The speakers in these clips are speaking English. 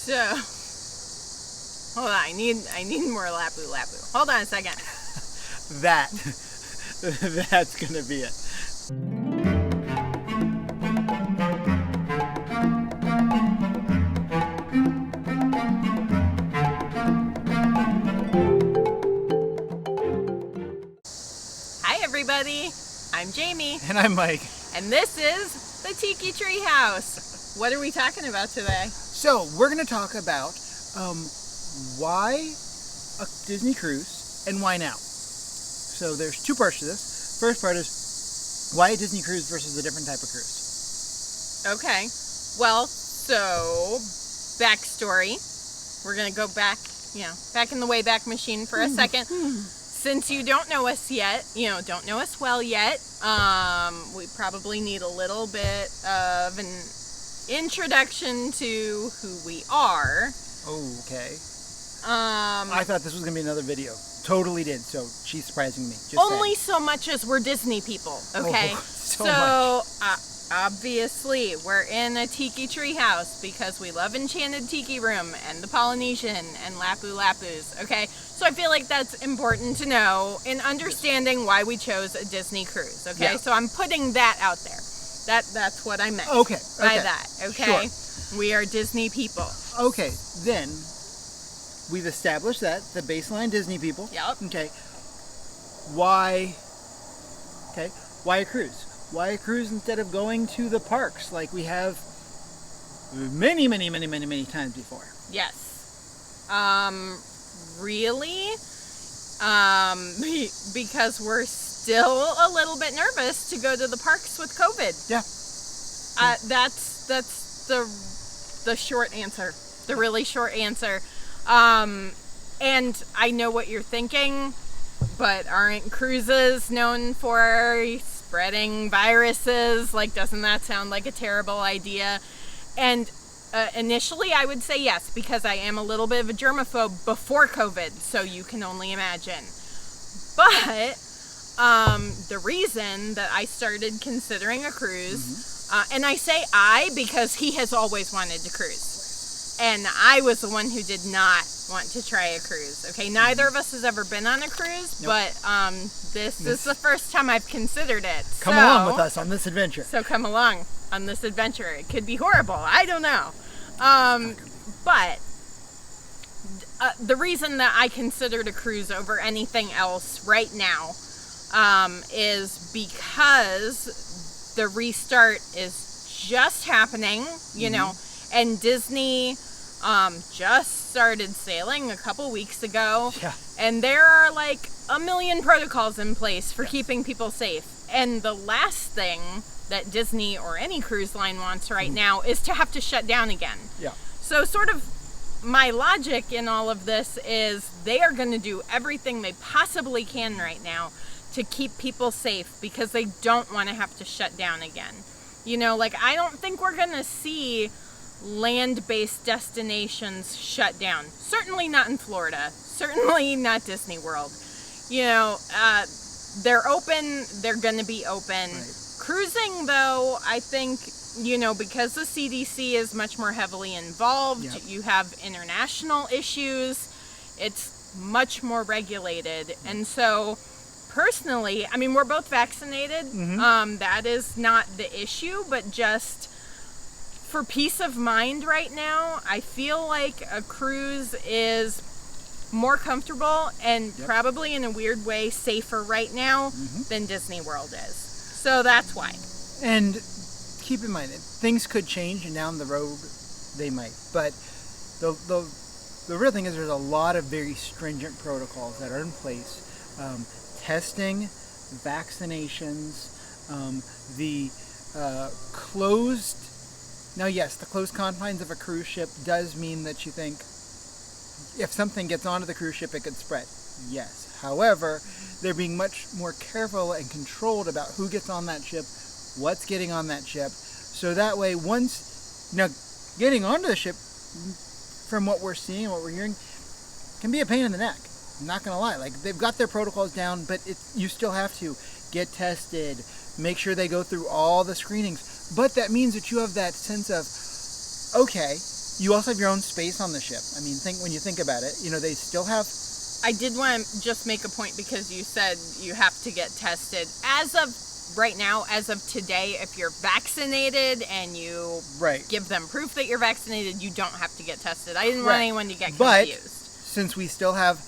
So, hold on, I need more Lapu Lapu. Hold on a second. That's gonna be it. Hi everybody, I'm Jamie. And I'm Mike. And this is the Tiki Tree House. What are we talking about today? So we're gonna talk about why a Disney cruise and why now. So there's two parts to this. First part is why a Disney cruise versus a different type of cruise. Okay, well, so backstory. We're gonna go back, back in the Wayback Machine for a second. Since you don't know us yet, don't know us well yet, we probably need a little bit of an introduction to who we are. Okay. I thought this was gonna be another video. Totally did. So she's surprising me. Just only saying. so much as we're Disney people, okay? Oh, so much. Obviously, we're in a Tiki Tree House because we love Enchanted Tiki Room and the Polynesian and Lapu Lapus, okay? So I feel like that's important to know in understanding why we chose a Disney cruise, okay? Yeah. So I'm putting that out there. That's what I meant Okay. by that, okay? Sure. We are Disney people. Okay, then we've established that, the baseline Disney people. Yep. Okay. Why a cruise? Why a cruise instead of going to the parks like we have many times before? Yes. Really? Because we're still a little bit nervous to go to the parks with COVID. Yeah. That's the short answer. The really short answer. And I know what you're thinking, but aren't cruises known for spreading viruses? Like, doesn't that sound like a terrible idea? And initially I would say yes, because I am a little bit of a germaphobe before COVID, so you can only imagine. But the reason that I started considering a cruise, and I say I because he has always wanted to cruise. And I was the one who did not want to try a cruise. Okay, neither of us has ever been on a cruise, Nope. but this is the first time I've considered it. Come along with us on this adventure. So come along on this adventure. It could be horrible. I don't know. But the reason that I considered a cruise over anything else right now is because the restart is just happening, and Disney just started sailing a couple weeks ago. Yeah. And there are like a million protocols in place for keeping people safe. And the last thing that Disney or any cruise line wants right now is to have to shut down again. Yeah. So sort of my logic in all of this is they are going to do everything they possibly can right now to keep people safe because they don't want to have to shut down again. I don't think we're going to see land-based destinations shut down. Certainly not in Florida. Certainly not Disney World. They're open. They're going to be open. Right. Cruising, though, I think, because the CDC is much more heavily involved, Yep. you have international issues, it's much more regulated. And so, personally, we're both vaccinated. That is not the issue, but just for peace of mind right now, I feel like a cruise is more comfortable and probably in a weird way safer right now than Disney World is. So that's why. And keep in mind, things could change, and down the road they might. But the real thing is there's a lot of very stringent protocols that are in place. Testing, vaccinations, the closed... Now, yes, the closed confines of a cruise ship does mean that you think if something gets onto the cruise ship, it could spread. Yes. However, they're being much more careful and controlled about who gets on that ship, what's getting on that ship. So that way, getting onto the ship, from what we're seeing and what we're hearing, can be a pain in the neck. I'm not going to lie. Like, they've got their protocols down, but you still have to get tested, make sure they go through all the screenings. But that means that you have that sense of, okay, You also have your own space on the ship. I mean, when you think about it, they still have. I did want to just make a point because you said you have to get tested. As of right now, as of today, if you're vaccinated and you give them proof that you're vaccinated, you don't have to get tested. I didn't want anyone to get confused. But since we still have,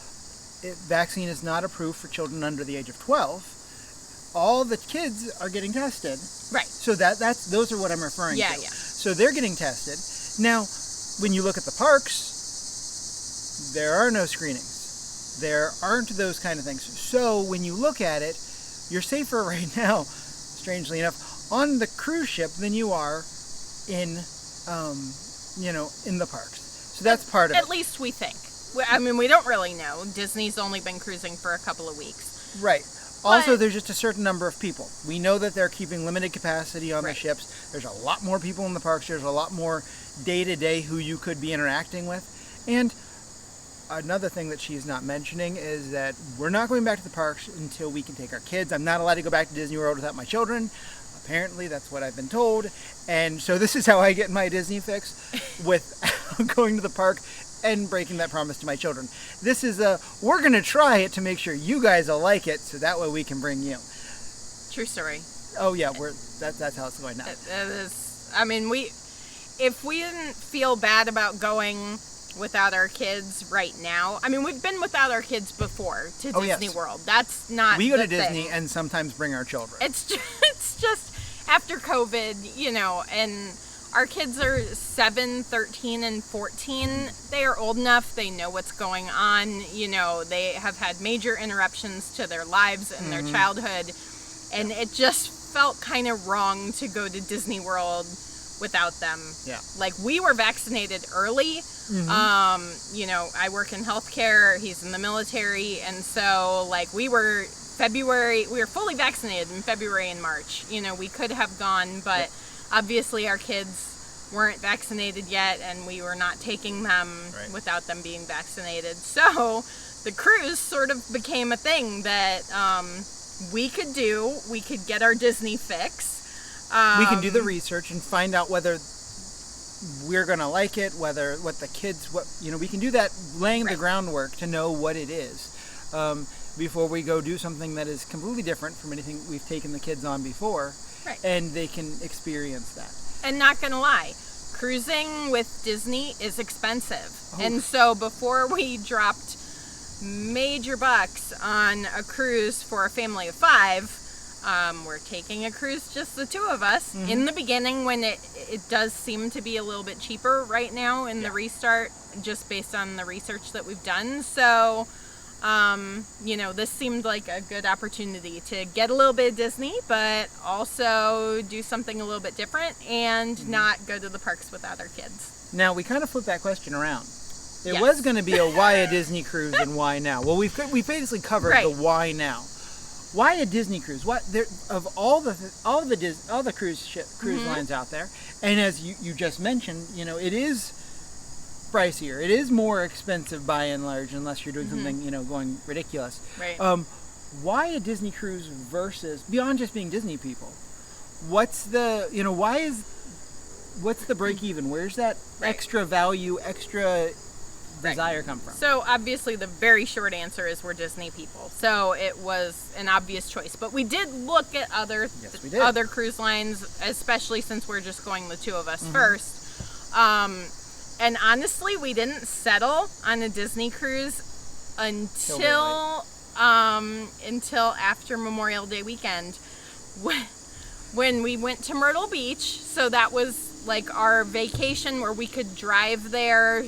vaccine is not approved for children under the age of 12, all the kids are getting tested. Right. So those are what I'm referring to. Yeah. So they're getting tested. Now, when you look at the parks, there are no screenings. There aren't those kind of things. So when you look at it, you're safer right now, strangely enough, on the cruise ship than you are in the parks. So that's part of it. At least we think. I mean, we don't really know. Disney's only been cruising for a couple of weeks. Right. Also, there's just a certain number of people. We know that they're keeping limited capacity on the ships. There's a lot more people in the parks. There's a lot more day-to-day who you could be interacting with. And another thing that she's not mentioning is that we're not going back to the parks until we can take our kids. I'm not allowed to go back to Disney World without my children. Apparently, that's what I've been told. And so this is how I get my Disney fix, with going to the park and breaking that promise to my children. This is we're going to try it to make sure you guys will like it, so that way we can bring you. True story. Oh yeah, that's how it's going now. It is. I mean, if we didn't feel bad about going without our kids right now, I mean, we've been without our kids before to Disney World. That's not. We go to the Disney thing. and sometimes bring our children. It's just after COVID, and our kids are 7, 13, and 14. They are old enough. They know what's going on. They have had major interruptions to their lives and their childhood. And it just felt kind of wrong to go to Disney World without them. Yeah. Like, we were vaccinated early. I work in healthcare. He's in the military. And so, we were fully vaccinated in February and March. We could have gone, but obviously our kids weren't vaccinated yet, and we were not taking them without them being vaccinated. So the cruise sort of became a thing that we could do. We could get our Disney fix. We can do the research and find out whether we're going to like it, we can do that, laying the groundwork to know what it is before we go do something that is completely different from anything we've taken the kids on before. Right. And they can experience that. And not gonna lie, cruising with Disney is expensive. And so before we dropped major bucks on a cruise for a family of 5, we're taking a cruise, just the 2 of us, in the beginning, when it does seem to be a little bit cheaper right now in the restart, just based on the research that we've done. So this seemed like a good opportunity to get a little bit of Disney, but also do something a little bit different and not go to the parks without our kids. Now, we kind of flipped that question around. There was going to be a why a Disney cruise and why now. Well, we basically covered the why now. Why a Disney cruise? Of all the cruise lines out there, and as you just mentioned, it is pricier. It is more expensive by and large, unless you're doing something, going ridiculous. Right. Why a Disney cruise versus, beyond just being Disney people? What's the break even? Where's that extra value, extra desire come from? So obviously the very short answer is we're Disney people. So it was an obvious choice. But we did look at other cruise lines, especially since we're just going the 2 of us first. And honestly, we didn't settle on a Disney cruise until after Memorial Day weekend, when we went to Myrtle Beach. So that was like our vacation where we could drive there.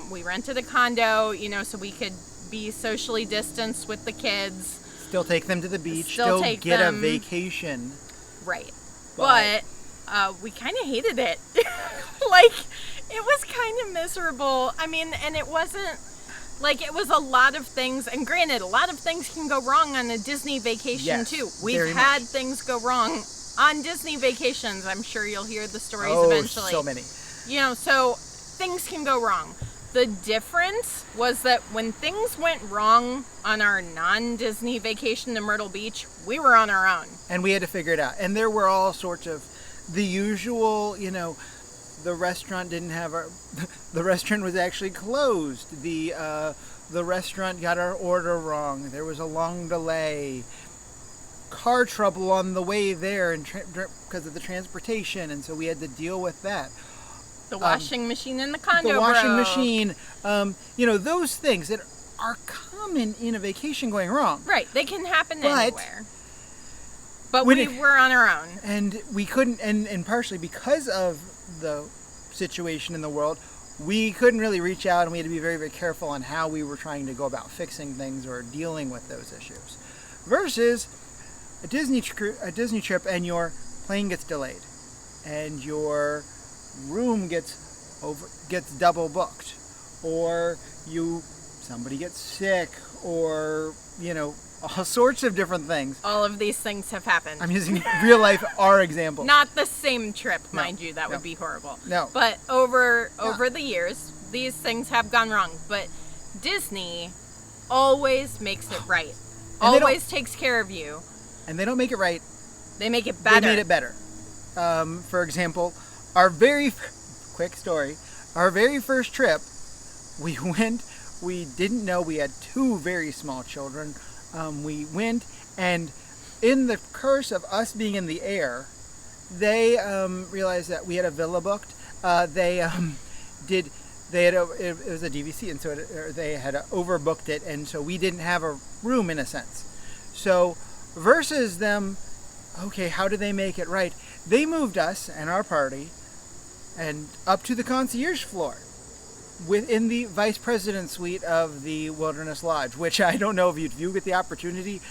We rented a condo, so we could be socially distanced with the kids. Still take them to the beach. Still get a vacation. Right. But we kind of hated it. It was kind of miserable. I mean, and it wasn't, it was a lot of things. And granted, a lot of things can go wrong on a Disney vacation, too. We've had things go wrong on Disney vacations. I'm sure you'll hear the stories eventually. So many. So things can go wrong. The difference was that when things went wrong on our non-Disney vacation to Myrtle Beach, we were on our own. And we had to figure it out. And there were all sorts of the usual, the restaurant didn't have our, the restaurant was actually closed. The restaurant got our order wrong. There was a long delay. Car trouble on the way there and because of the transportation, and so we had to deal with that. The washing machine in the condo The washing broke. machine, those things that are common in a vacation going wrong. Right, they can happen But anywhere. But when we were on our own. And we couldn't, and partially because of the situation in the world, we couldn't really reach out, and we had to be very, very careful on how we were trying to go about fixing things or dealing with those issues. Versus a Disney trip, and your plane gets delayed, and your room gets double booked, or somebody gets sick, or all sorts of different things. All of these things have happened. I'm using real life our example. Not the same trip, No, mind you. That no. would be horrible. No. But over the years, these things have gone wrong. But Disney always makes it right. And they Always takes care of you. And they don't make it right. They make it better. They made it better. For example, quick story, our very first trip, we didn't know we had two very small children. We went, and in the curse of us being in the air, they realized that we had a villa booked. It was a DVC, and so they had overbooked it, and so we didn't have a room in a sense. So versus them, okay, how did they make it right? They moved us and our party and up to the concierge floor within the vice president suite of the Wilderness Lodge, which I don't know if you get the opportunity.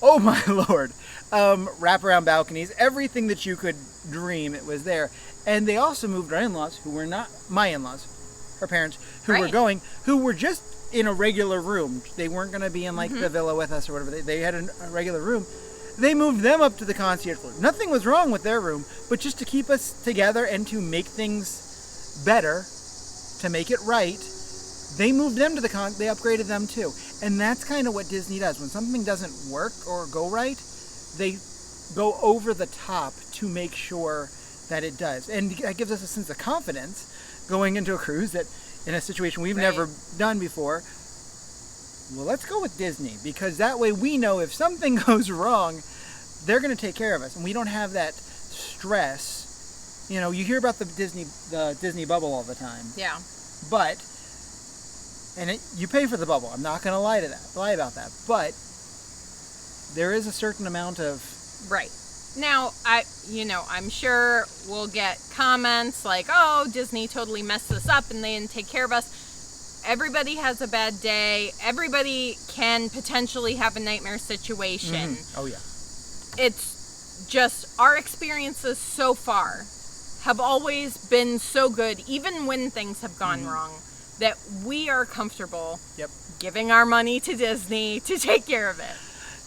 Oh my Lord. Wraparound balconies, everything that you could dream, it was there. And they also moved our in-laws, who were not my in-laws, her parents, who were just in a regular room. They weren't going to be in the villa with us or whatever. They had a regular room. They moved them up to the concierge floor. Nothing was wrong with their room, but just to keep us together and to make things better, to make it right, they moved them to they upgraded them too. And that's kind of what Disney does. When something doesn't work or go right, they go over the top to make sure that it does. And that gives us a sense of confidence going into a cruise that in a situation we've never done before. Well, let's go with Disney, because that way we know if something goes wrong, they're going to take care of us, and we don't have that stress. You hear about the Disney bubble all the time. Yeah. But you pay for the bubble. I'm not going to lie about that. But there is a certain amount of Right. Now, I'm sure we'll get comments like, "Oh, Disney totally messed this up and they didn't take care of us." Everybody has a bad day. Everybody can potentially have a nightmare situation. Mm-hmm. Oh, yeah. It's just our experiences so far have always been so good, even when things have gone wrong, that we are comfortable giving our money to Disney to take care of it.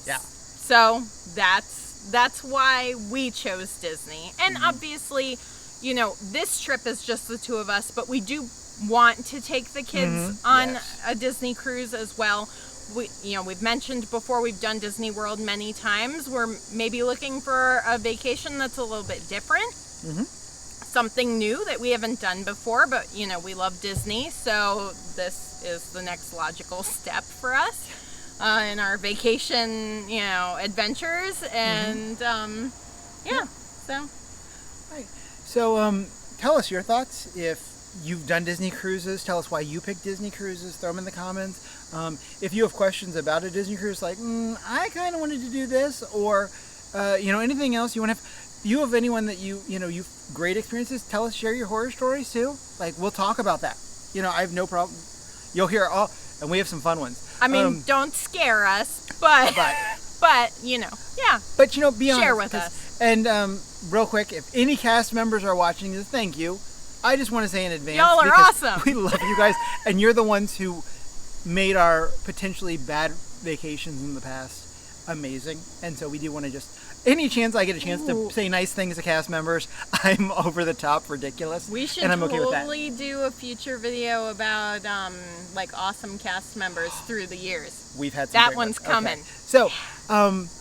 Yeah. So that's why we chose Disney. And obviously, this trip is just the two of us, but we do want to take the kids on a Disney cruise as well. We've mentioned before, we've done Disney World many times. We're maybe looking for a vacation that's a little bit different. Something new that we haven't done before, but we love Disney, so this is the next logical step for us in our vacation, adventures. And so Right. So tell us your thoughts. If you've done Disney cruises, tell us why you picked Disney cruises. Throw them in the comments. If you have questions about a Disney cruise, like I kind of wanted to do this, or anything else you want to. You have anyone that you've great experiences, tell us, share your horror stories too. We'll talk about that. I have no problem. You'll hear all, and we have some fun ones. I mean, don't scare us, but yeah. But be honest. Share with us. And real quick, if any cast members are watching this, thank you. I just want to say in advance, y'all are because awesome. We love you guys, and you're the ones who made our potentially bad vacations in the past amazing. And so we do want to just, any chance I get a chance to say nice things to cast members, I'm over the top ridiculous. We should and I'm okay with that. totally do a future video about awesome cast members through the years. We've had some that great one's ones. coming. Okay. So,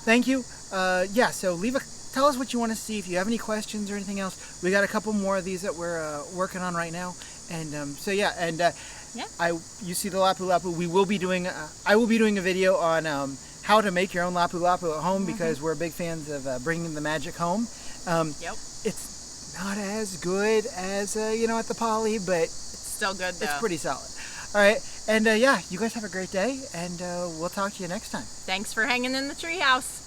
thank you. So leave a tell us what you want to see. If you have any questions or anything else, we got a couple more of these that we're working on right now. And so yeah, and you see the Lapu Lapu. We will be doing. I will be doing a video on how to make your own Lapu Lapu at home because we're big fans of bringing the magic home. It's not as good as at the Poly, but It's still good though. it's pretty solid. All right, and yeah, you guys have a great day, and we'll talk to you next time. Thanks for hanging in the treehouse.